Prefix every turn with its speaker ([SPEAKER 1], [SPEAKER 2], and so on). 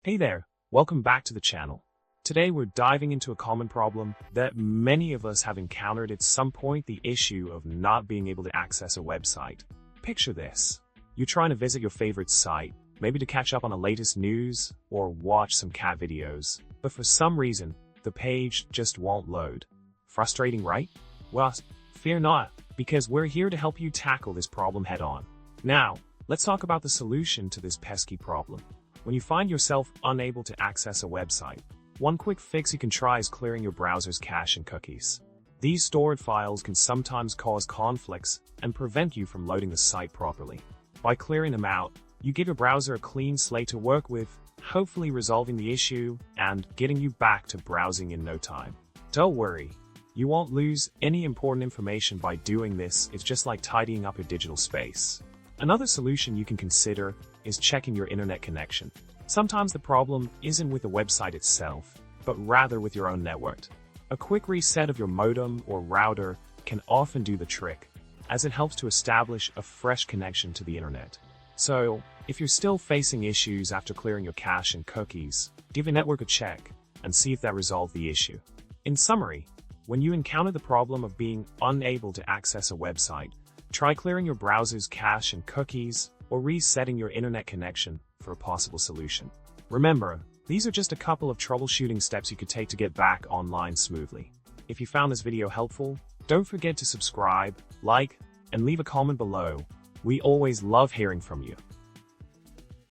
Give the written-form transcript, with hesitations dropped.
[SPEAKER 1] Hey there, welcome back to the channel. Today we're diving into a common problem that many of us have encountered at some point, the issue of not being able to access a website. Picture this. You're trying to visit your favorite site, maybe to catch up on the latest news or watch some cat videos, but for some reason, the page just won't load. Frustrating, right? Well, fear not, because we're here to help you tackle this problem head on. Now, let's talk about the solution to this pesky problem. When you find yourself unable to access a website, one quick fix you can try is clearing your browser's cache and cookies. These stored files can sometimes cause conflicts and prevent you from loading the site properly. By clearing them out, you give your browser a clean slate to work with, hopefully resolving the issue and getting you back to browsing in no time. Don't worry, you won't lose any important information by doing this. It's just like tidying up your digital space. Another solution you can consider is checking your internet connection. Sometimes the problem isn't with the website itself, but rather with your own network. A quick reset of your modem or router can often do the trick, as it helps to establish a fresh connection to the internet. So, if you're still facing issues after clearing your cache and cookies, give your network a check and see if that resolved the issue. In summary, when you encounter the problem of being unable to access a website, try clearing your browser's cache and cookies or resetting your internet connection for a possible solution. Remember, these are just a couple of troubleshooting steps you could take to get back online smoothly. If you found this video helpful, don't forget to subscribe, like, and leave a comment below. We always love hearing from you.